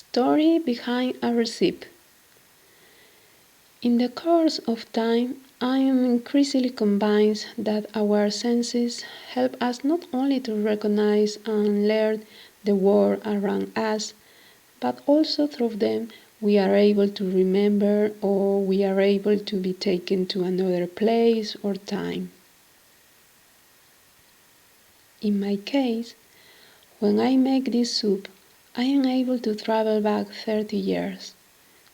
Story behind a recipe. In the course of time, I am increasingly convinced that our senses help us not only to recognize and learn the world around us, but also through them we are able to remember or we are able to be taken to another place or time. In my case, when I make this soup, I am able to travel back 30 years,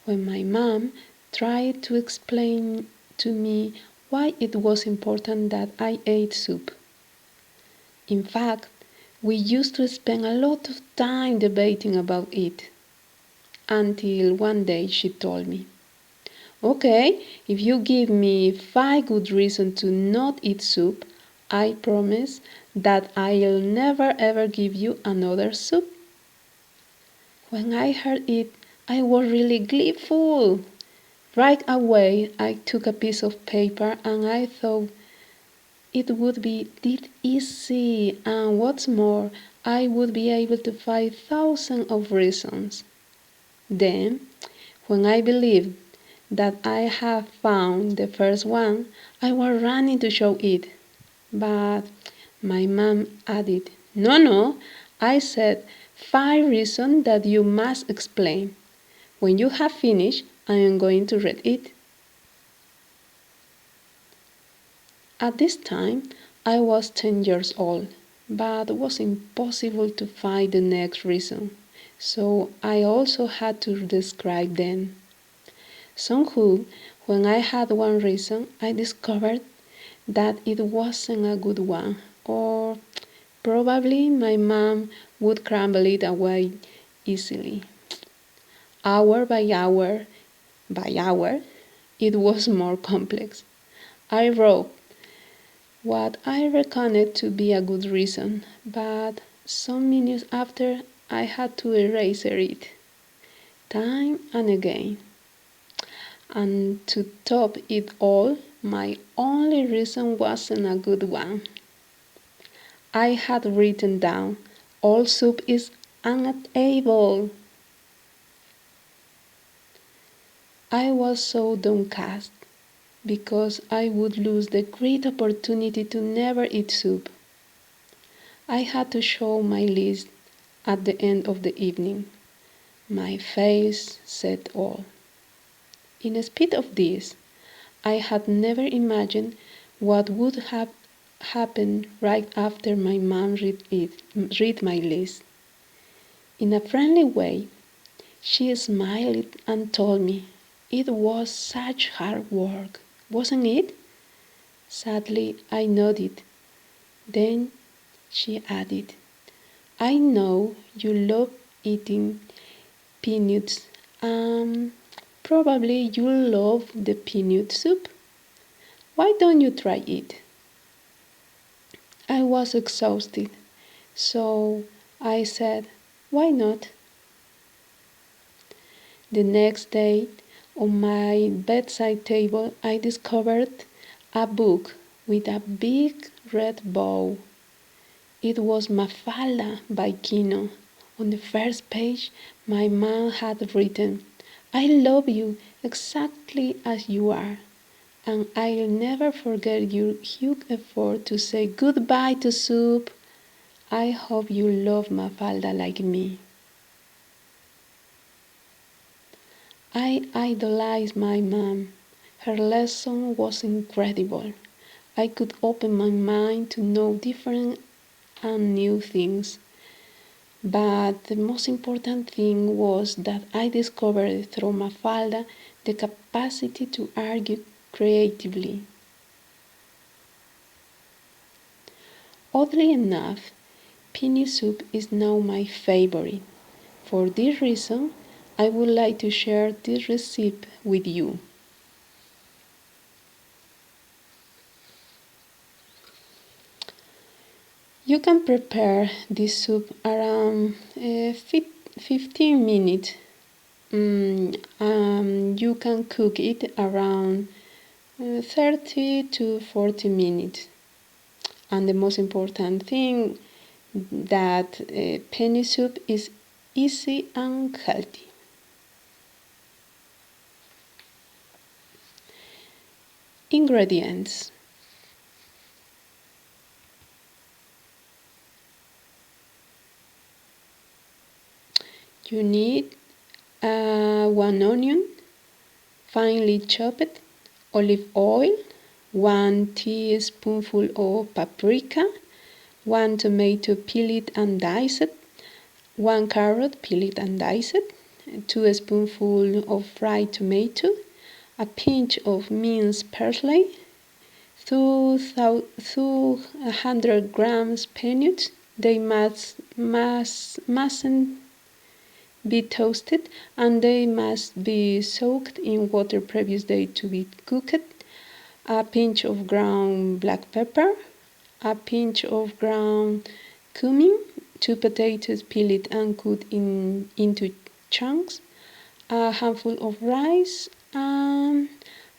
when my mom tried to explain to me why it was important that I ate soup. In fact, we used to spend a lot of time debating about it, until one day she told me, "Okay, if you give me 5 good reasons to not eat soup, I promise that I'll never ever give you another soup." When I heard it, I was really gleeful. Right away, I took a piece of paper and I thought it would be that easy, and what's more, I would be able to find thousands of reasons. Then, when I believed that I had found the first one, I was running to show it. But my mom added, "No, no, I said 5 reasons that you must explain. When you have finished, I am going to read it." At this time, I was 10 years old, but it was impossible to find the next reason, so I also had to describe them. Somehow, when I had one reason, I discovered that it wasn't a good one, or probably my mom would crumble it away easily. Hour by hour, it was more complex. I wrote what I reckoned to be a good reason, but some minutes after I had to erase it, time and again. And to top it all, my only reason wasn't a good one. I had written down, "All soup is unable." I was so downcast because I would lose the great opportunity to never eat soup. I had to show my list at the end of the evening. My face said all. In spite of this, I had never imagined what would have happened right after my mom read my list. In a friendly way, she smiled and told me it was such hard work, wasn't it? Sadly, I nodded. Then she added, "I know you love eating peanuts. Probably you'll love the peanut soup. Why don't you try it?" I was exhausted, so I said, "Why not?" The next day, on my bedside table, I discovered a book with a big red bow. It was Mafalda by Kino. On the first page, my mom had written, "I love you exactly as you are, and I'll never forget your huge effort to say goodbye to soup. I hope you love Mafalda like me." I idolized my mom. Her lesson was incredible. I could open my mind to know different and new things. But the most important thing was that I discovered through Mafalda the capacity to argue creatively. Oddly enough, peanut soup is now my favorite. For this reason, I would like to share this recipe with you. You can prepare this soup around 15 minutes. You can cook it around 30 to 40 minutes. And the most important thing that penny soup is easy and healthy. Ingredients. You need 1 onion, finely chopped, olive oil, 1 teaspoonful of paprika, 1 tomato peeled and diced, 1 carrot peeled and diced, 2 spoonfuls of fried tomato, a pinch of minced parsley, 200 grams peanuts. They mustn't be toasted and they must be soaked in water previous day to be cooked. A pinch of ground black pepper, a pinch of ground cumin, 2 potatoes peeled and cut into chunks, a handful of rice, and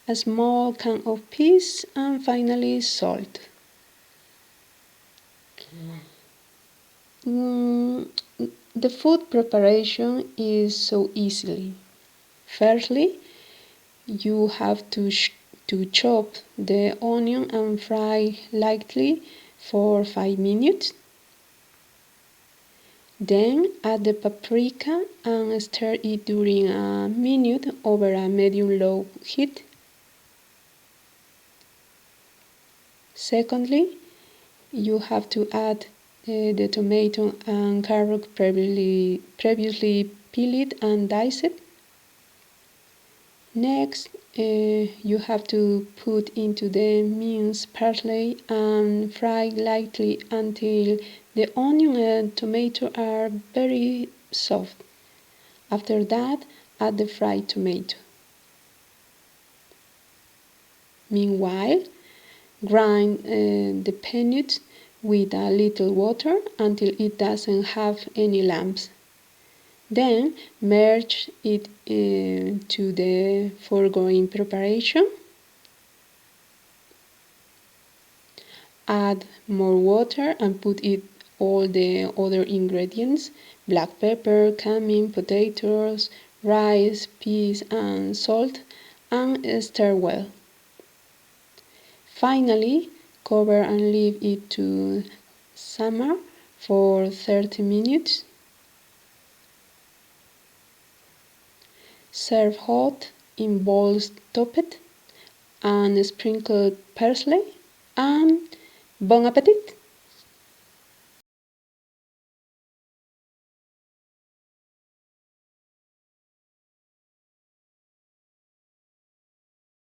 a small can of peas, and finally salt. The food preparation is so easy. Firstly, you have to chop the onion and fry lightly for 5 minutes. Then add the paprika and stir it during a minute over a medium-low heat. Secondly, you have to add the tomato and carrot previously peeled and diced. Next, you have to put into the minced parsley and fry lightly until the onion and tomato are very soft. After that, add the fried tomato. Meanwhile, grind the peanuts with a little water until it doesn't have any lumps. Then merge it to the foregoing preparation. Add more water and put it all the other ingredients: black pepper, cumin, potatoes, rice, peas, and salt, and stir well. Finally, cover and leave it to simmer for 30 minutes. Serve hot in bowls topped and sprinkled parsley, and bon appetit!